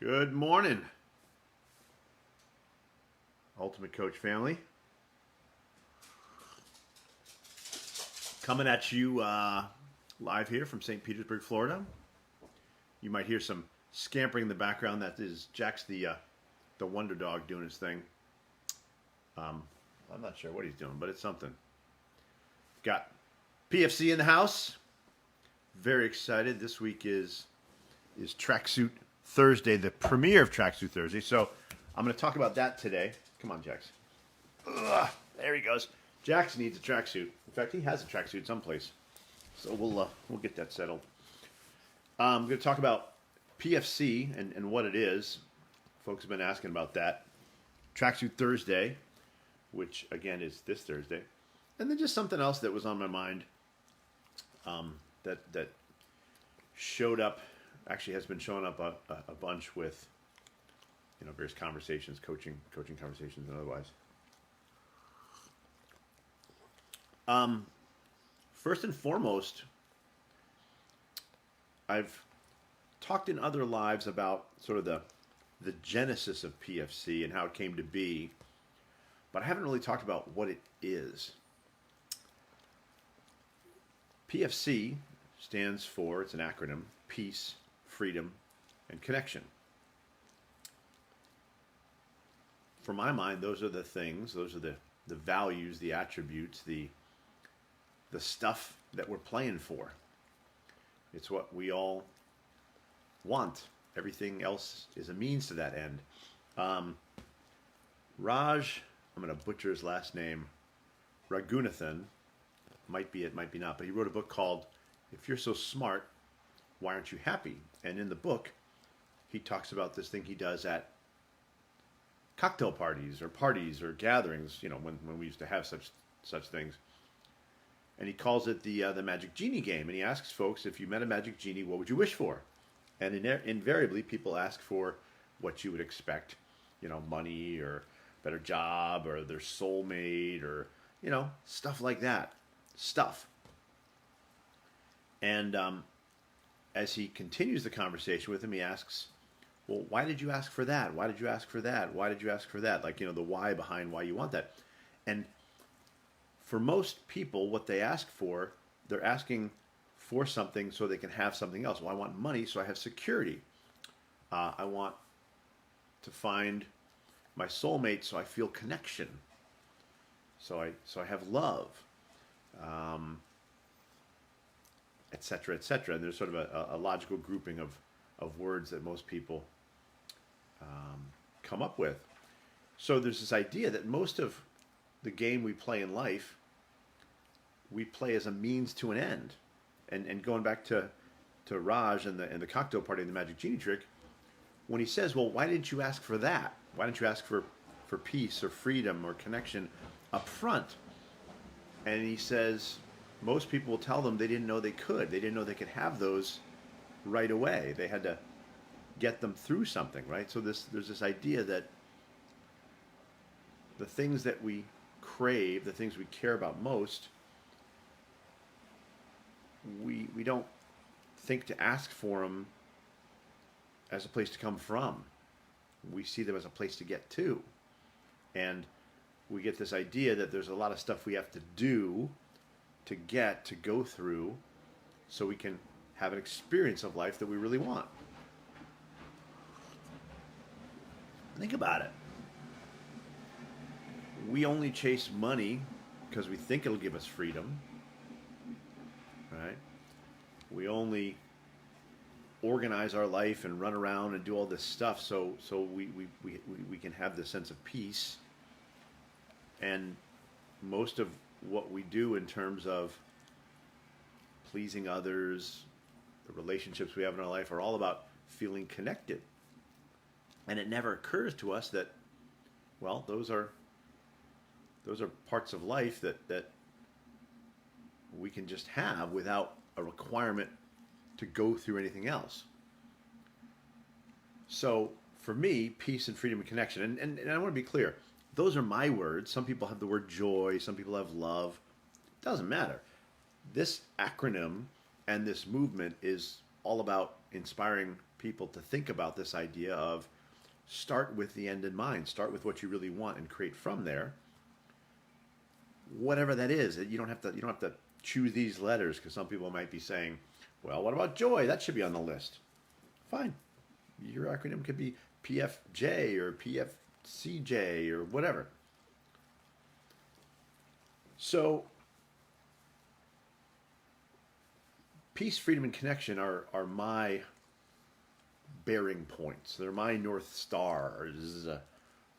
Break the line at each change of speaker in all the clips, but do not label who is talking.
Good morning, Ultimate Coach family. Coming at you live here from St. Petersburg, Florida. You might hear some scampering in the background. That is Jack's the wonder dog doing his thing. I'm not sure what he's doing, but it's something. Got PFC in the house. Very excited. This week is Tracksuit Thursday, the premiere of Tracksuit Thursday. So I'm going to talk about that today. Come on, Jax. Ugh, there he goes. Jax needs a tracksuit. In fact, he has a tracksuit someplace. So we'll get that settled. I'm going to talk about PFC and what it is. Folks have been asking about that. Tracksuit Thursday, which again is this Thursday. And then just something else that was on my mind that showed up, actually has been showing up a bunch with, various conversations, coaching conversations and otherwise. First and foremost, I've talked in other lives about sort of the genesis of PFC and how it came to be, but I haven't really talked about what it is. PFC stands for, it's an acronym, peace, freedom, and connection. For my mind, those are the things, those are the values, the attributes, the stuff that we're playing for. It's what we all want. Everything else is a means to that end. Raj, I'm going to butcher his last name, Raghunathan, might be it, might be not, but he wrote a book called If You're So Smart, Why Aren't You Happy? And in the book, he talks about this thing he does at cocktail parties or gatherings, when we used to have such things. And he calls it the Magic Genie game. And he asks folks, if you met a Magic Genie, what would you wish for? And invariably, people ask for what you would expect, money or better job or their soulmate or, stuff like that. Stuff. And as he continues the conversation with him, he asks, well, why did you ask for that? Why did you ask for that? Why did you ask for that? Like, the why behind why you want that. And for most people, what they ask for, they're asking for something so they can have something else. Well, I want money so I have security. I want to find my soulmate so I feel connection. So I have love. Et cetera, et cetera. And there's sort of a logical grouping of words that most people come up with. So there's this idea that most of the game we play in life, we play as a means to an end. And going back to Raj and the cocktail party and the Magic Genie trick, when he says, well, why didn't you ask for that? Why didn't you ask for peace or freedom or connection up front? And he says, most people will tell them they didn't know they could. They didn't know they could have those right away. They had to get them through something, right? So there's this idea that the things that we crave, the things we care about most, we don't think to ask for them as a place to come from. We see them as a place to get to. And we get this idea that there's a lot of stuff we have to do to go through so we can have an experience of life that we really want. Think about it. We only chase money because we think it'll give us freedom, right? We only organize our life and run around and do all this stuff so we can have this sense of peace. And most of what we do in terms of pleasing others, the relationships we have in our life are all about feeling connected. And it never occurs to us that, well, those are parts of life that we can just have without a requirement to go through anything else. So for me, peace and freedom and connection, and I want to be clear, those are my words. Some people have the word joy, some people have love. It doesn't matter. This acronym and this movement is all about inspiring people to think about this idea of start with the end in mind. Start with what you really want and create from there. Whatever that is, you don't have to choose these letters, because some people might be saying, well, what about joy? That should be on the list. Fine. Your acronym could be PFJ or PFCJ or whatever. So peace, freedom, and connection are my bearing points. They're my North Stars. I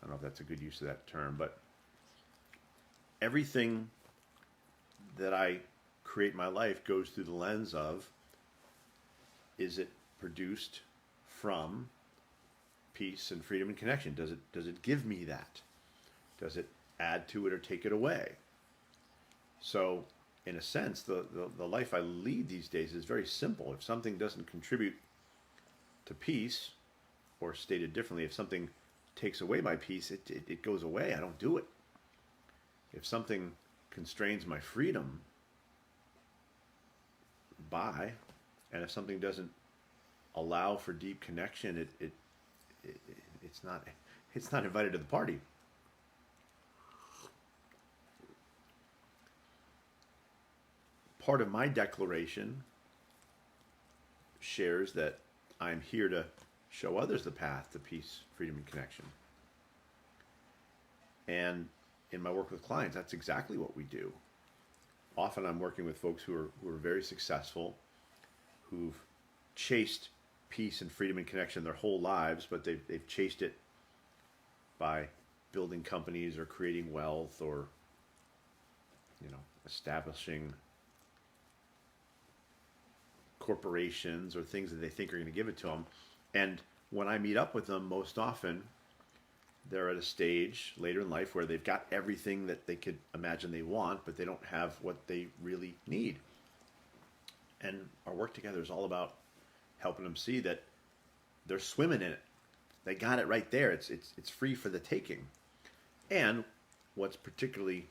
don't know if that's a good use of that term, but everything that I create in my life goes through the lens of, is it produced from peace and freedom and connection? Does it give me that? Does it add to it or take it away? So in a sense, the life I lead these days is very simple. If something doesn't contribute to peace, or stated differently, if something takes away my peace, it goes away. I don't do it. If something constrains my freedom, bye. And if something doesn't allow for deep connection, it's not invited to the party. Part of my declaration shares that I'm here to show others the path to peace, freedom, and connection. And in my work with clients, that's exactly what we do. Often I'm working with folks who are very successful, who've chased peace and freedom and connection their whole lives, but they've chased it by building companies or creating wealth, or establishing corporations or things that they think are going to give it to them. And when I meet up with them, most often they're at a stage later in life where they've got everything that they could imagine they want, but they don't have what they really need. And our work together is all about helping them see that they're swimming in it. They got it right there. It's free for the taking. And what's particularly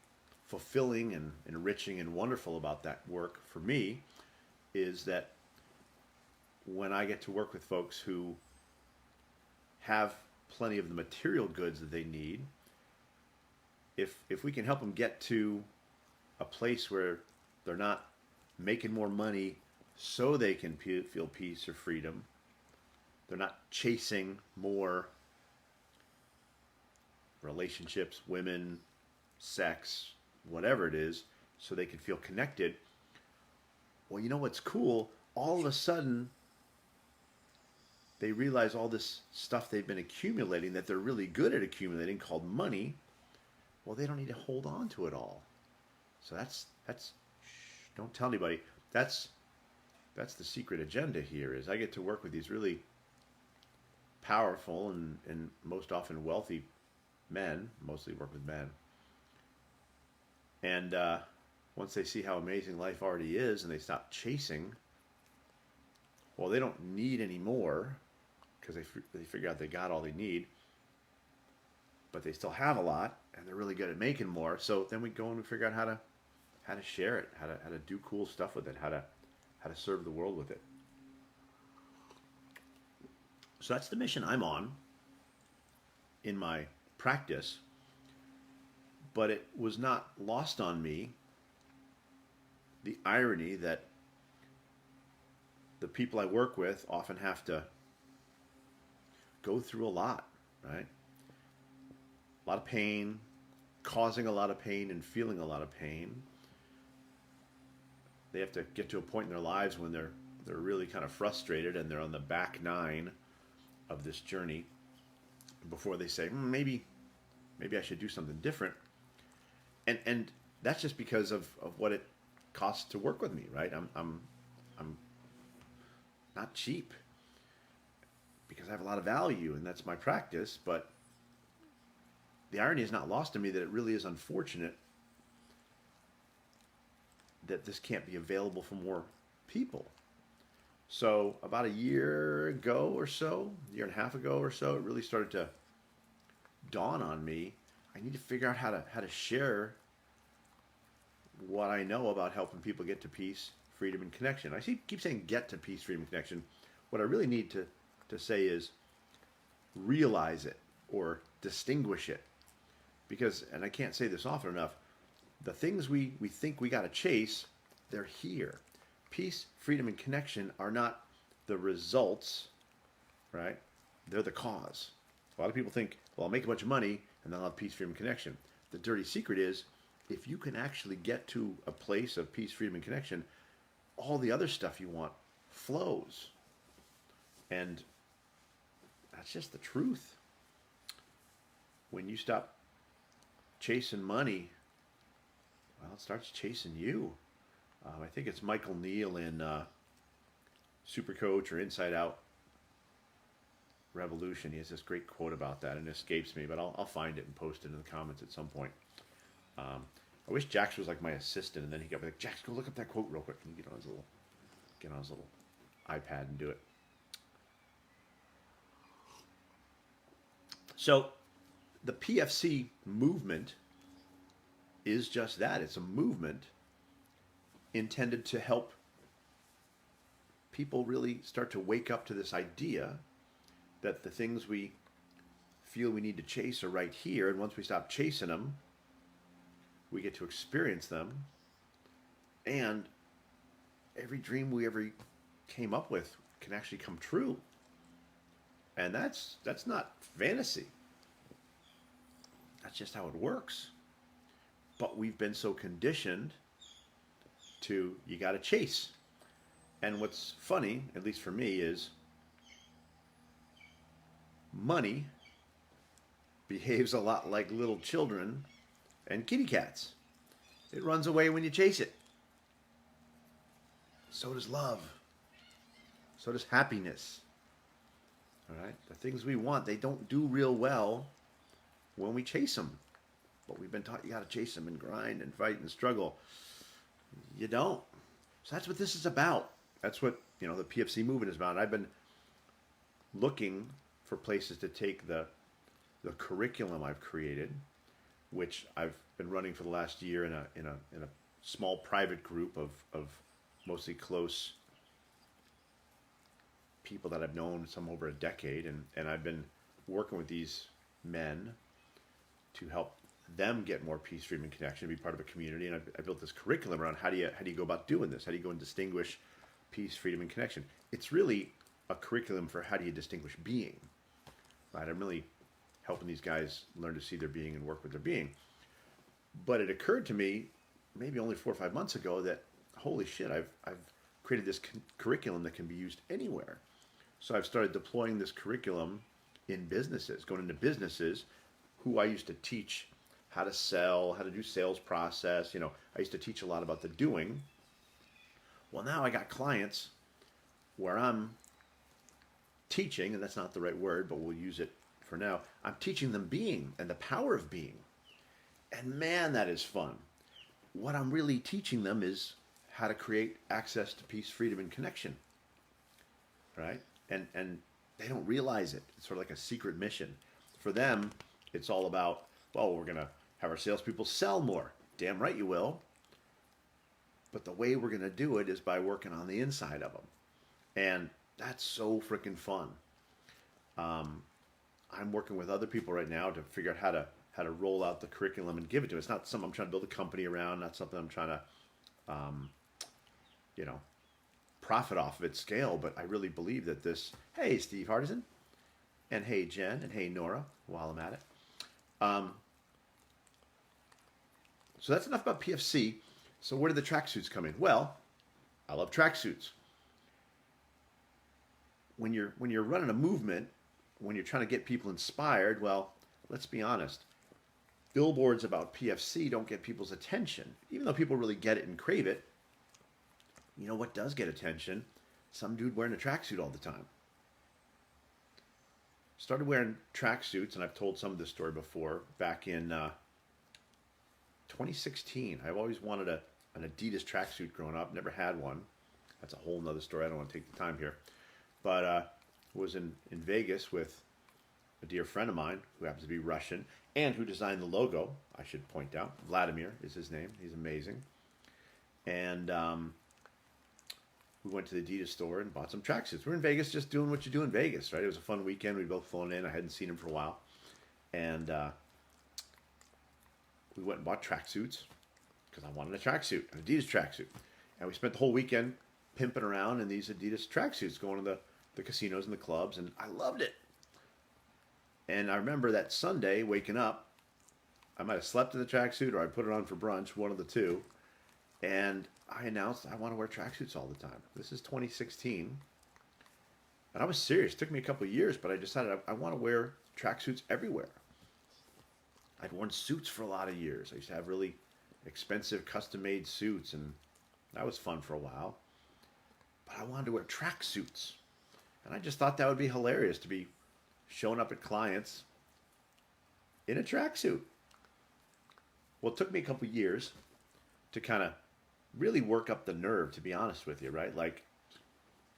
fulfilling and enriching and wonderful about that work for me is that when I get to work with folks who have plenty of the material goods that they need, if we can help them get to a place where they're not making more money so they can feel peace or freedom, they're not chasing more relationships, women, sex, whatever it is, so they can feel connected. Well, you know what's cool? All of a sudden, they realize all this stuff they've been accumulating that they're really good at accumulating, called money. Well, they don't need to hold on to it all. So that's don't tell anybody. That's the secret agenda here. Is I get to work with these really powerful and most often wealthy men. Mostly work with men. And once they see how amazing life already is, and they stop chasing, well, they don't need any more, because they figure out they got all they need, but they still have a lot, and they're really good at making more. So then we go and we figure out how to share it, how to do cool stuff with it, how to serve the world with it. So that's the mission I'm on in my practice. But it was not lost on me, the irony that the people I work with often have to go through a lot, right? A lot of pain, causing a lot of pain and feeling a lot of pain. They have to get to a point in their lives when they're really kind of frustrated and they're on the back nine of this journey before they say, maybe I should do something different. And that's just because of what it costs to work with me, right? I'm not cheap, because I have a lot of value, and that's my practice. But the irony is not lost on me that it really is unfortunate that this can't be available for more people. So about a year ago or so, a year and a half ago or so, it really started to dawn on me. I need to figure out how to share what I know about helping people get to peace, freedom, and connection. I keep saying get to peace, freedom, and connection. What I really need to to say is realize it or distinguish it. Because, and I can't say this often enough, the things we think we got to chase, they're here. Peace, freedom, and connection are not the results, right? They're the cause. A lot of people think, well, I'll make a bunch of money and then I'll have peace, freedom, and connection. The dirty secret is, if you can actually get to a place of peace, freedom, and connection, all the other stuff you want flows. And that's just the truth. When you stop chasing money, well, it starts chasing you. I think it's Michael Neal in Super Coach or Inside Out Revolution. He has this great quote about that, and it escapes me, but I'll find it and post it in the comments at some point. I wish Jax was like my assistant, and then he got like, Jax, go look up that quote real quick. And he get on his little iPad and do it. So the PFC movement is just that. It's a movement intended to help people really start to wake up to this idea that the things we feel we need to chase are right here, and once we stop chasing them, we get to experience them, and every dream we ever came up with can actually come true. And that's not fantasy. That's just how it works. But we've been so conditioned to, you got to chase. And what's funny, at least for me, is money behaves a lot like little children and kitty cats. It runs away when you chase it. So does love. So does happiness. All right? The things we want, they don't do real well when we chase them. But we've been taught you got to chase them and grind and fight and struggle. You don't. So that's what this is about. That's what, the PFC movement is about. I've been looking for places to take the curriculum I've created, which I've been running for the last year in a small private group of mostly close people that I've known some over a decade, and I've been working with these men to help them get more peace, freedom, and connection, be part of a community. And I built this curriculum around how do you go about doing this? How do you go and distinguish peace, freedom, and connection? It's really a curriculum for how do you distinguish being, right? I'm really helping these guys learn to see their being and work with their being. But it occurred to me maybe only 4 or 5 months ago that, holy shit, I've created this curriculum that can be used anywhere. So I've started deploying this curriculum in businesses, going into businesses who I used to teach how to sell, how to do sales process. I used to teach a lot about the doing. Well, now I got clients where I'm teaching, and that's not the right word, but we'll use it for now. I'm teaching them being and the power of being. And man, that is fun. What I'm really teaching them is how to create access to peace, freedom, and connection. Right? And they don't realize it. It's sort of like a secret mission. For them, it's all about, well, we're going to have our salespeople sell more. Damn right you will. But the way we're going to do it is by working on the inside of them. And that's so freaking fun. I'm working with other people right now to figure out how to roll out the curriculum and give it to them. It's not something I'm trying to build a company around, not something I'm trying to, profit off of its scale. But I really believe that this, hey, Steve Hardison, and hey, Jen, and hey, Nora, while I'm at it. So that's enough about PFC. So where do the tracksuits come in? Well, I love tracksuits. When you're running a movement, when you're trying to get people inspired, well, let's be honest. Billboards about PFC don't get people's attention, even though people really get it and crave it. You know what does get attention? Some dude wearing a tracksuit all the time. Started wearing tracksuits, and I've told some of this story before, back in 2016. I've always wanted an Adidas tracksuit growing up, never had one. That's a whole nother story. I don't want to take the time here. But was in Vegas with a dear friend of mine who happens to be Russian and who designed the logo, I should point out. Vladimir is his name. He's amazing. And we went to the Adidas store and bought some tracksuits. We're in Vegas, just doing what you do in Vegas, right? It was a fun weekend. We'd both flown in. I hadn't seen him for a while, and we went and bought tracksuits because I wanted a tracksuit, an Adidas tracksuit, and we spent the whole weekend pimping around in these Adidas tracksuits, going to the casinos and the clubs, and I loved it. And I remember that Sunday waking up, I might have slept in the tracksuit or I put it on for brunch, one of the two. And I announced I want to wear tracksuits all the time. This is 2016. And I was serious. It took me a couple of years, but I decided I want to wear tracksuits everywhere. I'd worn suits for a lot of years. I used to have really expensive custom-made suits, and that was fun for a while. But I wanted to wear tracksuits. And I just thought that would be hilarious to be showing up at clients in a tracksuit. Well, it took me a couple years to kind of really work up the nerve, to be honest with you, right? Like,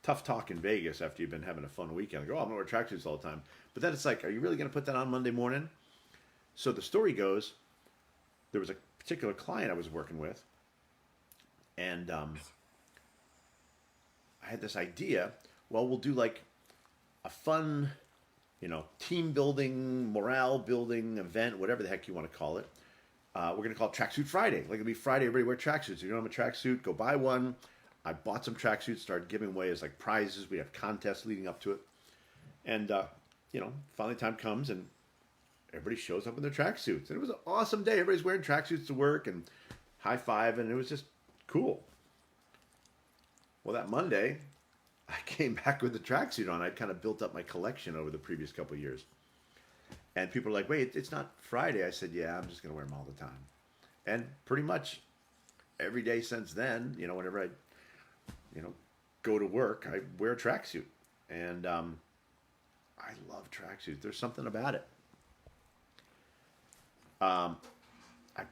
tough talk in Vegas after you've been having a fun weekend. I go, oh, I'm going to wear tracksuits all the time. But then it's like, are you really going to put that on Monday morning? So the story goes, there was a particular client I was working with, and I had this idea, well, we'll do like a fun, team building, morale building event, whatever the heck you want to call it. We're going to call it Tracksuit Friday. Like, it'll be Friday, everybody wear tracksuits. If you don't have a tracksuit, go buy one. I bought some tracksuits, started giving away as like prizes. We have contests leading up to it. And, finally time comes and everybody shows up in their tracksuits. And it was an awesome day. Everybody's wearing tracksuits to work and high five, and it was just cool. Well, that Monday, I came back with the tracksuit on. I'd kind of built up my collection over the previous couple of years. And people were like, wait, it's not Friday. I said, yeah, I'm just going to wear them all the time. And pretty much every day since then, whenever I, go to work, I wear a tracksuit. And I love tracksuits. There's something about it. I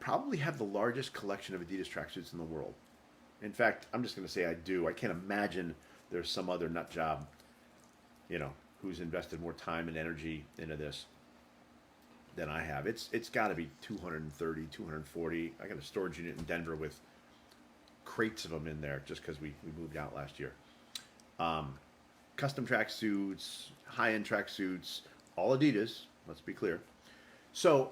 probably have the largest collection of Adidas tracksuits in the world. In fact, I'm just going to say I do. I can't imagine there's some other nut job, who's invested more time and energy into this than I have. It's got to be 230, 240. I got a storage unit in Denver with crates of them in there just because we moved out last year. Custom tracksuits, high-end tracksuits, all Adidas, let's be clear. So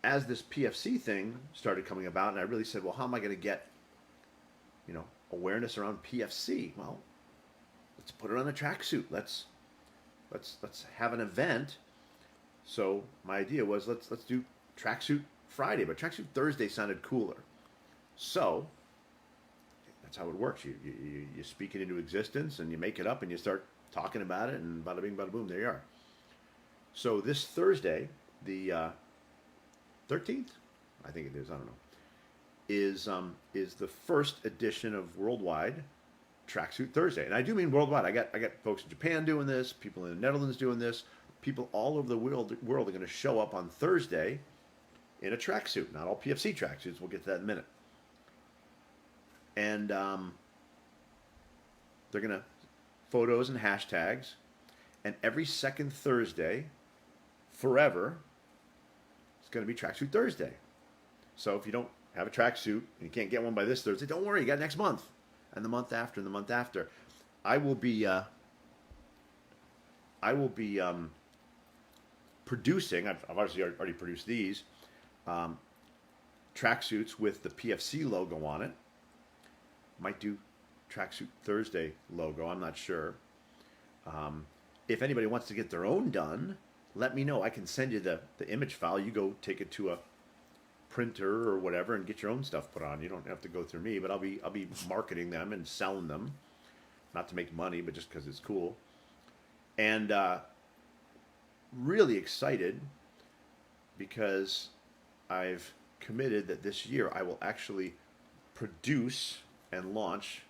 as this PFC thing started coming about, and I really said, well, how am I going to get, awareness around PFC? Well, let's put it on a tracksuit. Let's have an event. So my idea was let's do Tracksuit Friday, but Tracksuit Thursday sounded cooler. So that's how it works. You speak it into existence, and you make it up, and you start talking about it, and bada bing, bada boom, there you are. So this Thursday, the 13th, I think it is, I don't know, is the first edition of Worldwide Tracksuit Thursday. And I do mean worldwide. I got folks in Japan doing this, people in the Netherlands doing this. People all over the world are going to show up on Thursday in a tracksuit. Not all PFC tracksuits. We'll get to that in a minute. And they're going to photos and hashtags. And every second Thursday, forever, it's going to be Tracksuit Thursday. So if you don't have a tracksuit and you can't get one by this Thursday, don't worry. You got next month. And the month after, and the month after. I will be producing, I've obviously already produced these, tracksuits with the PFC logo on it. Might do Tracksuit Thursday logo, I'm not sure. If anybody wants to get their own done, let me know. I can send you the image file. You go take it to a printer or whatever and get your own stuff put on. You don't have to go through me, but I'll be marketing them and selling them, not to make money, but just because it's cool. And really excited because I've committed that this year I will actually produce and launch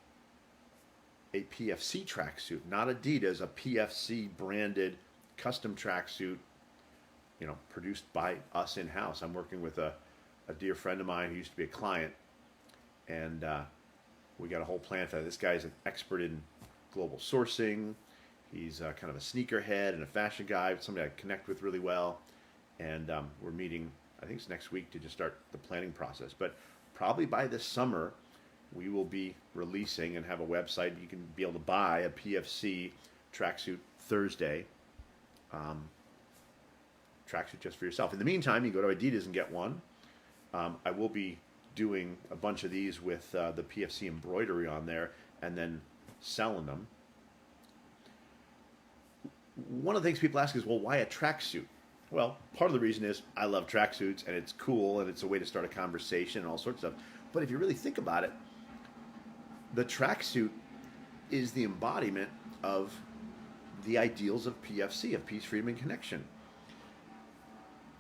a PFC tracksuit, not Adidas, a PFC branded custom tracksuit, produced by us in-house. I'm working with a dear friend of mine who used to be a client, and we got a whole plan for that. This guy's an expert in global sourcing. He's kind of a sneakerhead and a fashion guy, somebody I connect with really well. And we're meeting, I think it's next week, to just start the planning process. But probably by this summer, we will be releasing and have a website. You can be able to buy a PFC tracksuit Thursday. Tracksuit just for yourself. In the meantime, you go to Adidas and get one. I will be doing a bunch of these with the PFC embroidery on there and then selling them. One of the things people ask is, well, why a tracksuit? Well, part of the reason is I love tracksuits and it's cool and it's a way to start a conversation and all sorts of stuff. But if you really think about it, the tracksuit is the embodiment of the ideals of PFC, of peace, freedom, and connection.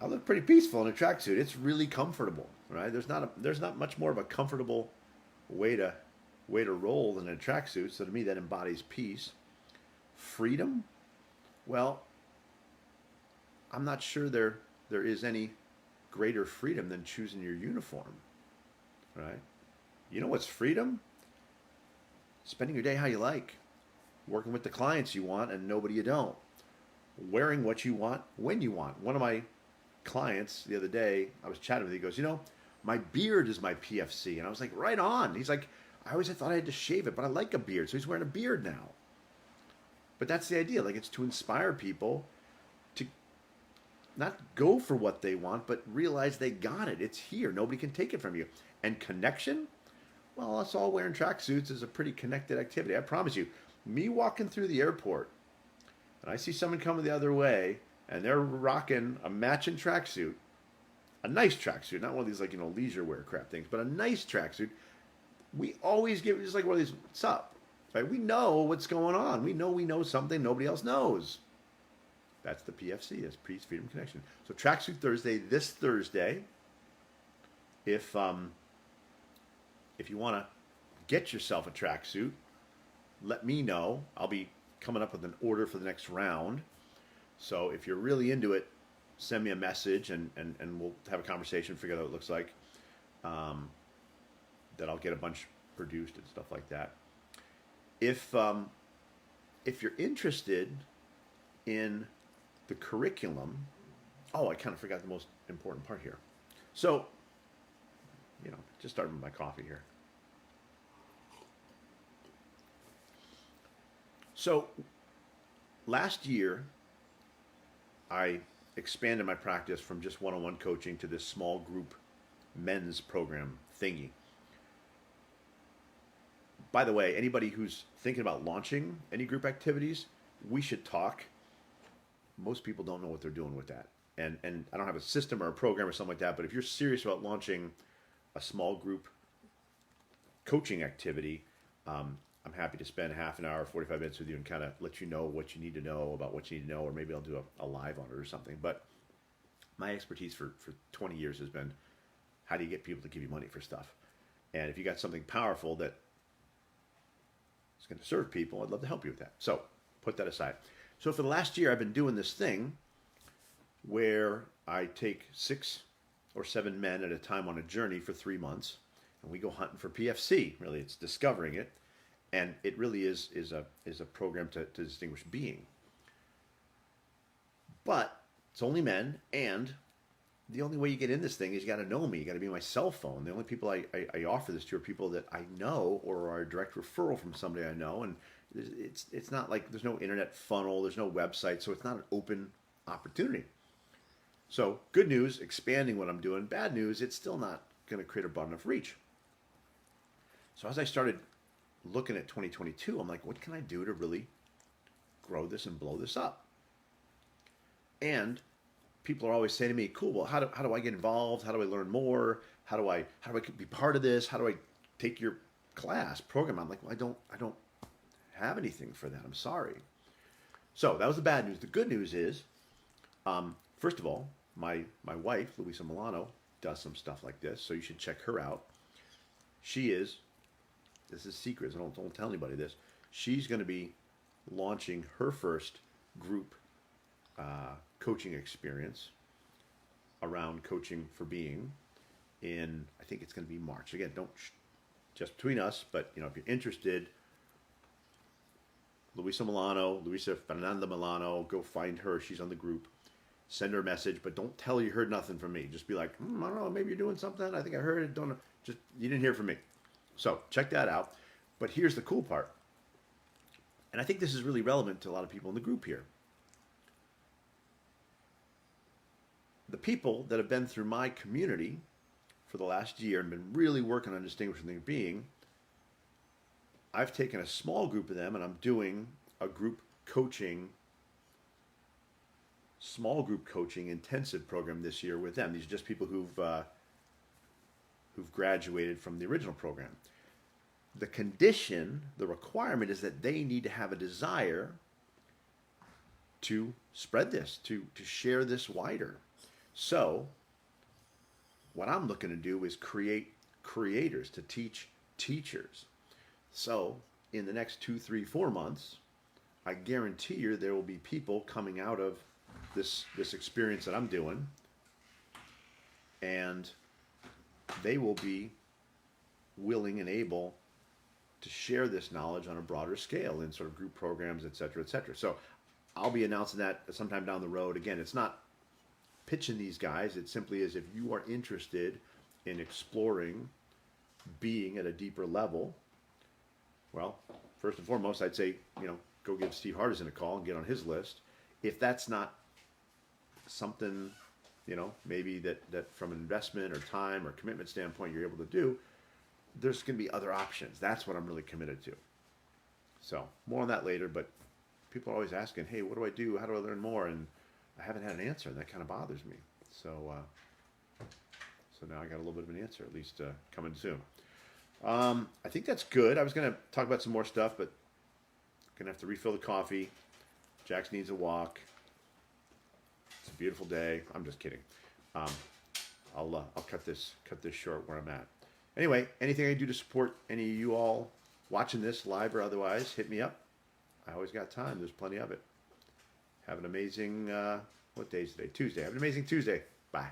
I look pretty peaceful in a tracksuit. It's really comfortable, right? There's not much more of a comfortable way to roll than a tracksuit. So to me, that embodies peace, freedom. Well, I'm not sure there is any greater freedom than choosing your uniform, right? You know what's freedom? Spending your day how you like, working with the clients you want and nobody you don't, wearing what you want when you want. One of my clients the other day, I was chatting with him, he goes, you know, my beard is my PFC. And I was like, right on. He's like, I always thought I had to shave it, but I like a beard. So he's wearing a beard now. But that's the idea. Like, it's to inspire people to not go for what they want, but realize they got it. It's here. Nobody can take it from you. And connection? Well, us all wearing tracksuits is a pretty connected activity. I promise you, me walking through the airport and I see someone coming the other way and they're rocking a matching tracksuit, a nice tracksuit, not one of these like, leisure wear crap things, but a nice tracksuit. We always give just like one of these, what's up? Right? We know what's going on. We know something nobody else knows. That's the PFC. That's Peace, Freedom, Connection. So Tracksuit Thursday, this Thursday. If you want to get yourself a tracksuit, let me know. I'll be coming up with an order for the next round. So if you're really into it, send me a message and we'll have a conversation, figure out what it looks like. That I'll get a bunch produced and stuff like that. If you're interested in the curriculum, I kind of forgot the most important part here. So, just starting with my coffee here. So, last year, I expanded my practice from just one-on-one coaching to this small group men's program thingy. By the way, anybody who's thinking about launching any group activities, we should talk. Most people don't know what they're doing with that. And I don't have a system or a program or something like that, but if you're serious about launching a small group coaching activity, I'm happy to spend half an hour, 45 minutes with you and kind of let you know what you need to know about what you need to know, or maybe I'll do a live on it or something. But my expertise for 20 years has been, how do you get people to give you money for stuff? And if you got something powerful that is going to serve people, I'd love to help you with that. So put that aside. So for the last year, I've been doing this thing where I take 6 or 7 men at a time on a journey for 3 months, and we go hunting for PFC. Really, it's discovering it, and it really is a program to distinguish being. But it's only men, and the only way you get in this thing is you got to know me. You got to be my cell phone. The only people I offer this to are people that I know or are a direct referral from somebody I know, and it's not like there's no internet funnel, there's no website, so it's not an open opportunity. So good news, expanding what I'm doing. Bad news, it's still not going to create a broad enough reach. So as I started looking at 2022, I'm like, what can I do to really grow this and blow this up? And people are always saying to me, cool, well, how do I get involved? How do I learn more? How do I be part of this? How do I take your class program? I'm like, well, I don't have anything for that. I'm sorry. So that was the bad news. The good news is, first of all, my wife, Louisa Milano, does some stuff like this, so you should check her out. This is secret, so don't tell anybody this. She's going to be launching her first group coaching experience around coaching for being in, I think it's going to be March. Again, just between us, but if you're interested, Luisa Fernanda Milano, go find her. She's on the group. Send her a message, but don't tell her you heard nothing from me. Just be like, I don't know, maybe you're doing something. I think I heard it. Don't know. You didn't hear from me. So check that out. But here's the cool part. And I think this is really relevant to a lot of people in the group here. The people that have been through my community for the last year and been really working on distinguishing the being, I've taken a small group of them and I'm doing a group coaching, small group coaching intensive program this year with them. These are just people who've graduated from the original program. The condition, the requirement is that they need to have a desire to spread this, to share this wider. So what I'm looking to do is create creators to teach teachers. So in the next 2, 3, 4 months, I guarantee you there will be people coming out of this experience that I'm doing, and they will be willing and able to share this knowledge on a broader scale in sort of group programs, et cetera, et cetera. So I'll be announcing that sometime down the road. Again, it's not pitching these guys. It simply is, if you are interested in exploring being at a deeper level, well, first and foremost, I'd say, go give Steve Hardison a call and get on his list. If that's not something, maybe that from an investment or time or commitment standpoint you're able to do, there's going to be other options. That's what I'm really committed to. So more on that later, but people are always asking, hey, what do I do? How do I learn more? And I haven't had an answer, and that kind of bothers me. So now I got a little bit of an answer, at least coming soon. I think that's good. I was going to talk about some more stuff, but going to have to refill the coffee. Jax needs a walk. It's a beautiful day. I'm just kidding. I'll cut this short where I'm at. Anyway, anything I can do to support any of you all watching this live or otherwise, hit me up. I always got time. There's plenty of it. Have an amazing, what day is today? Tuesday. Have an amazing Tuesday. Bye.